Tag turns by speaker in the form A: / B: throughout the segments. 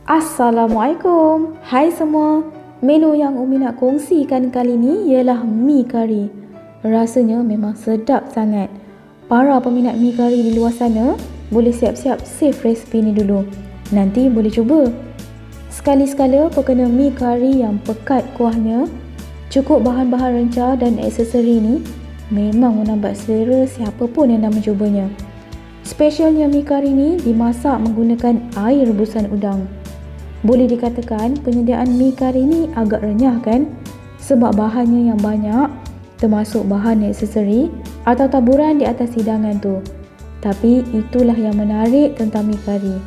A: Assalamualaikum. Hai semua. Menu yang Umi nak kongsikan kali ni ialah mi kari. Rasanya memang sedap sangat. Para peminat mi kari di luar sana boleh siap-siap save resipi ni dulu. Nanti boleh cuba. Sekali-sekala perkena mi kari yang pekat kuahnya, cukup bahan-bahan rencah dan aksesori ni memang menambah selera siapa pun yang nak mencubanya. Spesialnya mi kari ni dimasak menggunakan air rebusan udang. Boleh dikatakan penyediaan mi kari ni agak renyah kan? Sebab bahannya yang banyak, termasuk bahan aksesori atau taburan di atas hidangan tu. Tapi itulah yang menarik tentang mi kari.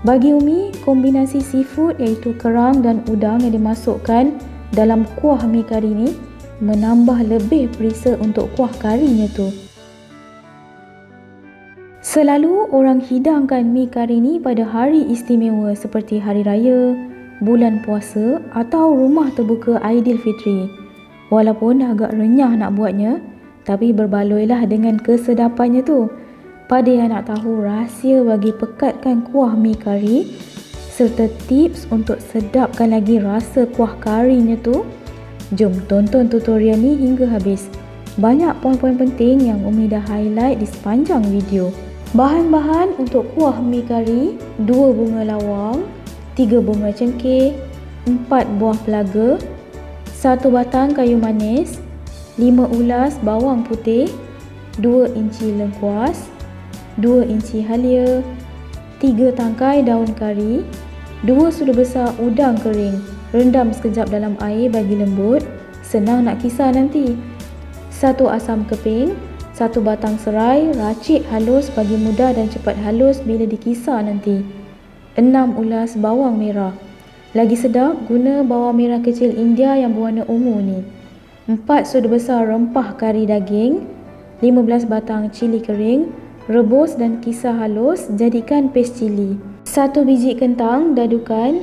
A: Bagi Umi, kombinasi seafood iaitu kerang dan udang yang dimasukkan dalam kuah mi kari ni menambah lebih perisa untuk kuah karinya tu. Selalu orang hidangkan mi kari ni pada hari istimewa seperti hari raya, bulan puasa atau rumah terbuka Aidilfitri. Walaupun agak renyah nak buatnya, tapi berbaloilah dengan kesedapannya tu. Pada yang nak tahu rahsia bagi pekatkan kuah mi kari serta tips untuk sedapkan lagi rasa kuah karinya tu, jom tonton tutorial ni hingga habis. Banyak poin-poin penting yang Umi dah highlight di sepanjang video. Bahan-bahan untuk kuah mi kari: 2 bunga lawang, 3 bunga cengkeh, 4 buah pelaga, 1 batang kayu manis, 5 ulas bawang putih, 2 inci lengkuas, 2 inci halia, 3 tangkai daun kari, 2 sudu besar udang kering, rendam sekejap dalam air bagi lembut, senang nak kisar nanti, 1 asam keping, 1 batang serai, racik halus bagi mudah dan cepat halus bila dikisar nanti. 6 ulas bawang merah. Lagi sedap, guna bawang merah kecil India yang berwarna ungu ni. 4 sudu besar rempah kari daging, 15 batang cili kering, rebus dan kisar halus, jadikan paste cili. 1 biji kentang, dadukan,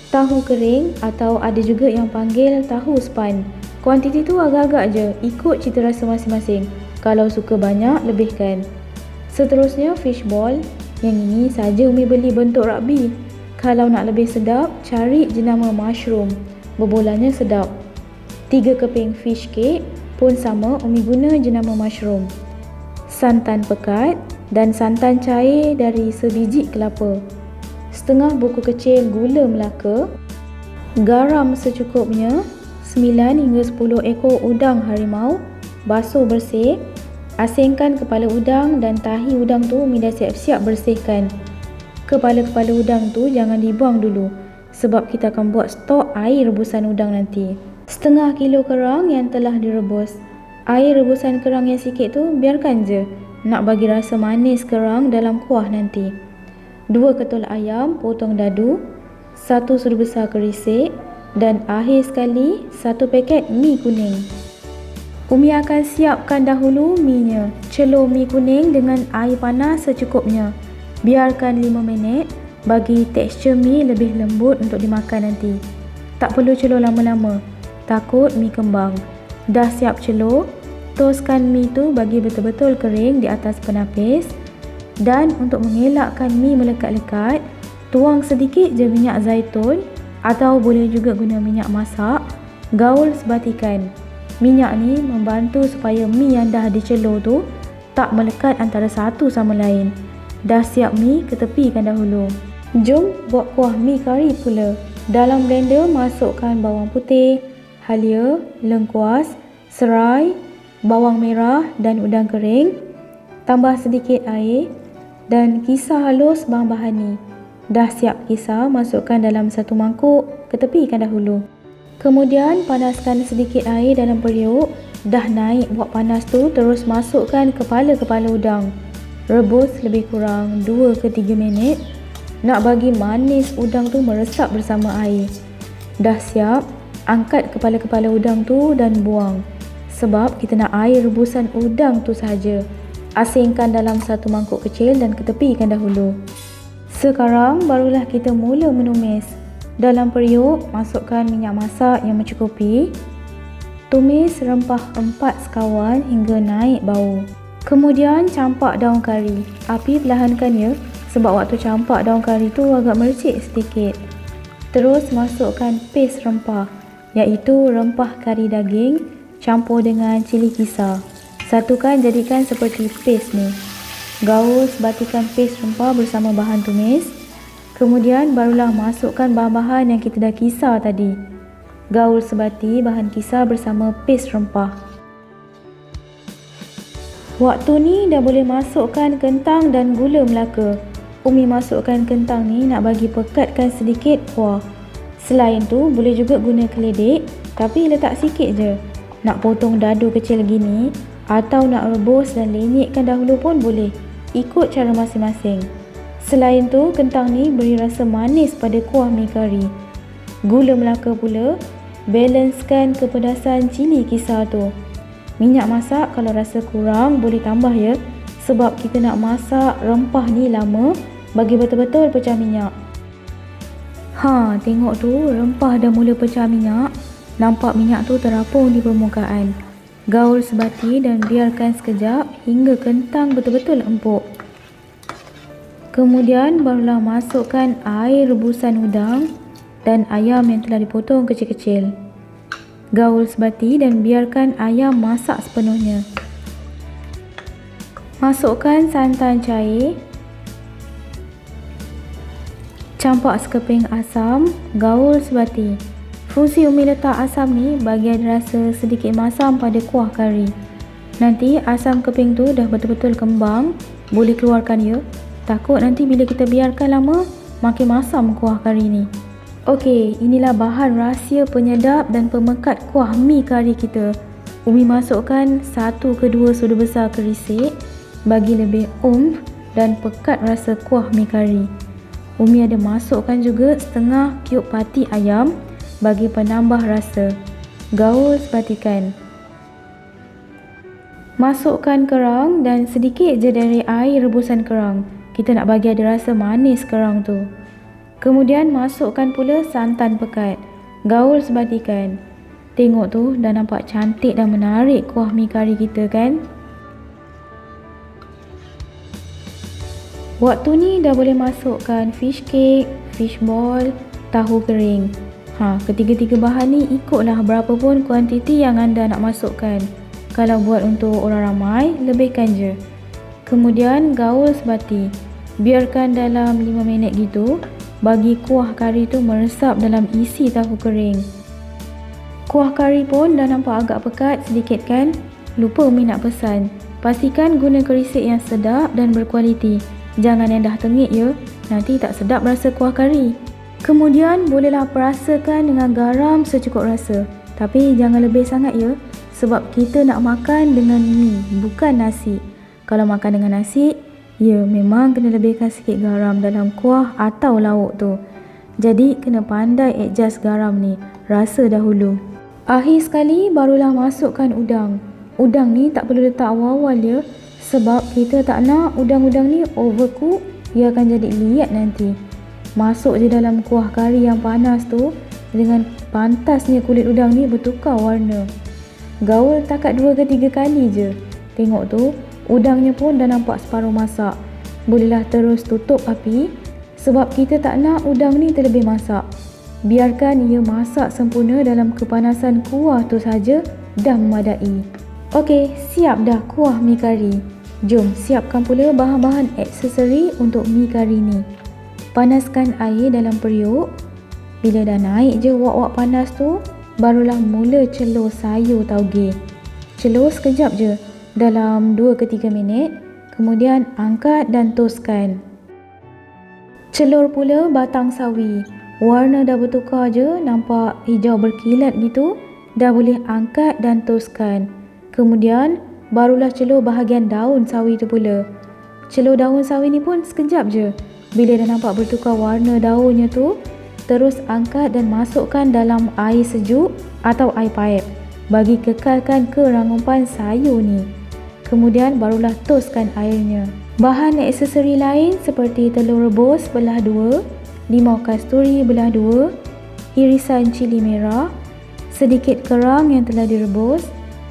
A: tahu kering atau ada juga yang panggil tahu span. Kuantiti tu agak-agak je, ikut cita rasa masing-masing. Kalau suka banyak, lebihkan. Seterusnya fish ball. Yang ini saja Umi beli bentuk rugby. Kalau nak lebih sedap, cari jenama mushroom. Berbolanya sedap. 3 keping fish cake pun sama, Umi guna jenama mushroom. Santan pekat dan santan cair dari sebiji kelapa. Setengah buku kecil gula Melaka. Garam secukupnya. 9 hingga 10 ekor udang harimau. Basuh bersih. Asingkan kepala udang dan tahi udang tu Umi dah siap-siap bersihkan. Kepala-kepala udang tu jangan dibuang dulu, sebab kita akan buat stok air rebusan udang nanti. Setengah kilo kerang yang telah direbus. Air rebusan kerang yang sikit tu biarkan je, nak bagi rasa manis kerang dalam kuah nanti. 2 ketul ayam potong dadu, 1 sudu besar kerisik, dan akhir sekali 1 paket mi kuning. Umi akan siapkan dahulu mi-nya. Celur mi kuning dengan air panas secukupnya. Biarkan 5 minit bagi tekstur mi lebih lembut untuk dimakan nanti. Tak perlu celur lama-lama, takut mi kembang. Dah siap celur, toskan mi tu bagi betul-betul kering di atas penapis. Dan untuk mengelakkan mi melekat-lekat, tuang sedikit je minyak zaitun atau boleh juga guna minyak masak. Gaul sebatikan. Minyak ni membantu supaya mi yang dah dicelur tu tak melekat antara satu sama lain. Dah siap mi, ketepikan dahulu. Jom buat kuah mi kari pula. Dalam blender masukkan bawang putih, halia, lengkuas, serai, bawang merah dan udang kering. Tambah sedikit air dan kisar halus bahan-bahan ni. Dah siap kisar, masukkan dalam satu mangkuk, ketepikan dahulu. Kemudian panaskan sedikit air dalam periuk. Dah naik buat panas tu, terus masukkan kepala-kepala udang. Rebus lebih kurang 2 ke 3 minit. Nak bagi manis udang tu meresap bersama air. Dah siap, angkat kepala-kepala udang tu dan buang. Sebab kita nak air rebusan udang tu sahaja. Asingkan dalam satu mangkuk kecil dan ketepikan dahulu. Sekarang barulah kita mula menumis. Dalam periuk, masukkan minyak masak yang mencukupi. Tumis rempah 4 sekawan hingga naik bau. Kemudian campak daun kari. Api perlahankan ya, sebab waktu campak daun kari tu agak mercik sedikit. Terus masukkan paste rempah, iaitu rempah kari daging campur dengan cili kisar. Satukan jadikan seperti paste ni. Gaul sebatikan paste rempah bersama bahan tumis. Kemudian barulah masukkan bahan-bahan yang kita dah kisar tadi. Gaul sebati bahan kisar bersama paste rempah. Waktu ni dah boleh masukkan kentang dan gula Melaka. Umi masukkan kentang ni nak bagi pekatkan sedikit kuah. Selain tu boleh juga guna keledek, tapi letak sikit je. Nak potong dadu kecil gini atau nak rebus dan lenyekkan dahulu pun boleh. Ikut cara masing-masing. Selain tu kentang ni beri rasa manis pada kuah mi kari. Gula Melaka pula balancekan kepedasan cili kisar tu. Minyak masak kalau rasa kurang boleh tambah ya, sebab kita nak masak rempah ni lama bagi betul-betul pecah minyak. Tengok tu rempah dah mula pecah minyak. Nampak minyak tu terapung di permukaan. Gaul sebati dan biarkan sekejap hingga kentang betul-betul empuk. Kemudian barulah masukkan air rebusan udang dan ayam yang telah dipotong kecil-kecil. Gaul sebati dan biarkan ayam masak sepenuhnya. Masukkan santan cair, campak sekeping asam, gaul sebati. Fungsi Umi letak asam ni bagi ada rasa sedikit masam pada kuah kari. Nanti asam keping tu dah betul-betul kembang, boleh keluarkan ya. Takut nanti bila kita biarkan lama, makin masam kuah kari ni. Okey, inilah bahan rahsia penyedap dan pemekat kuah mi kari kita. Umi masukkan 1 ke 2 sudu besar kerisik bagi lebih dan pekat rasa kuah mi kari. Umi ada masukkan juga setengah kiub pati ayam bagi penambah rasa. Gaul sebatikan. Masukkan kerang dan sedikit je dari air rebusan kerang. Kita nak bagi ada rasa manis kerang tu. Kemudian masukkan pula santan pekat. Gaul sebatikan. Tengok tu dah nampak cantik dan menarik kuah mi kari kita kan? Waktu ni dah boleh masukkan fish cake, fish ball, tahu kering. Ketiga-tiga bahan ni ikutlah berapa pun kuantiti yang anda nak masukkan. Kalau buat untuk orang ramai, lebihkan je. Kemudian gaul sebati. Biarkan dalam 5 minit gitu, bagi kuah kari tu meresap dalam isi tahu kering. Kuah kari pun dah nampak agak pekat sedikit kan? Lupa Umi nak pesan, pastikan guna kerisik yang sedap dan berkualiti. Jangan yang dah tengik ya, nanti tak sedap rasa kuah kari. Kemudian bolehlah perasakan dengan garam secukup rasa. Tapi jangan lebih sangat ya, sebab kita nak makan dengan mi, bukan nasi. Kalau makan dengan nasi, ya memang kena lebihkan sikit garam dalam kuah atau lauk tu. Jadi kena pandai adjust garam ni, rasa dahulu. Akhir sekali barulah masukkan udang. Udang ni tak perlu letak awal-awal ya, sebab kita tak nak udang-udang ni overcook, ia akan jadi liat nanti. Masuk je dalam kuah kari yang panas tu. Dengan pantasnya kulit udang ni bertukar warna. Gaul takat 2 ke 3 kali je. Tengok tu, udangnya pun dah nampak separuh masak. Bolehlah terus tutup api, sebab kita tak nak udang ni terlebih masak. Biarkan ia masak sempurna dalam kepanasan kuah tu saja dah memadai. Okey, siap dah kuah mi kari. Jom siapkan pula bahan-bahan aksesori untuk mi kari ni. Panaskan air dalam periuk. Bila dah naik je wak-wak panas tu, barulah mula celur sayur tauge. Celur sekejap je, dalam 2 ke 3 minit. Kemudian angkat dan toskan. Celur pula batang sawi. Warna dah bertukar je, nampak hijau berkilat gitu. Dah boleh angkat dan toskan. Kemudian barulah celur bahagian daun sawi tu pula. Celur daun sawi ni pun sekejap je. Bila dah nampak bertukar warna daunnya tu, terus angkat dan masukkan dalam air sejuk atau air paip bagi kekalkan kerangupan sayur ni. Kemudian barulah toskan airnya. Bahan aksesori lain seperti telur rebus belah 2, limau kasturi belah 2, irisan cili merah, sedikit kerang yang telah direbus,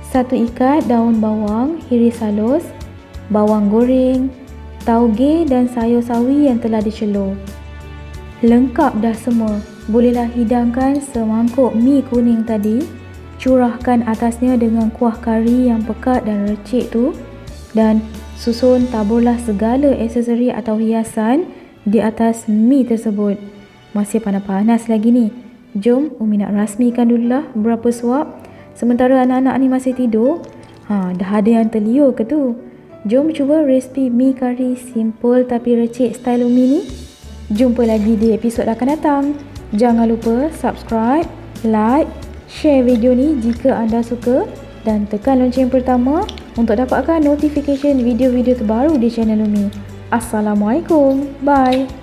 A: 1 ikat daun bawang iris halus, bawang goreng, tauge dan sayur sawi yang telah dicelur. Lengkap dah semua. Bolehlah hidangkan semangkuk mi kuning tadi. Curahkan atasnya dengan kuah kari yang pekat dan recik tu. Dan susun taburlah segala aksesori atau hiasan di atas mi tersebut. Masih panas-panas lagi ni. Jom Umi nak rasmikan dululah berapa suap. Sementara anak-anak ni masih tidur. Dah ada yang terliur ke tu? Jom cuba resipi mi kari simple tapi recik style Umi ni. Jumpa lagi di episod akan datang. Jangan lupa subscribe, like, share video ni jika anda suka dan tekan lonceng pertama untuk dapatkan notification video-video terbaru di channel Umi. Assalamualaikum. Bye.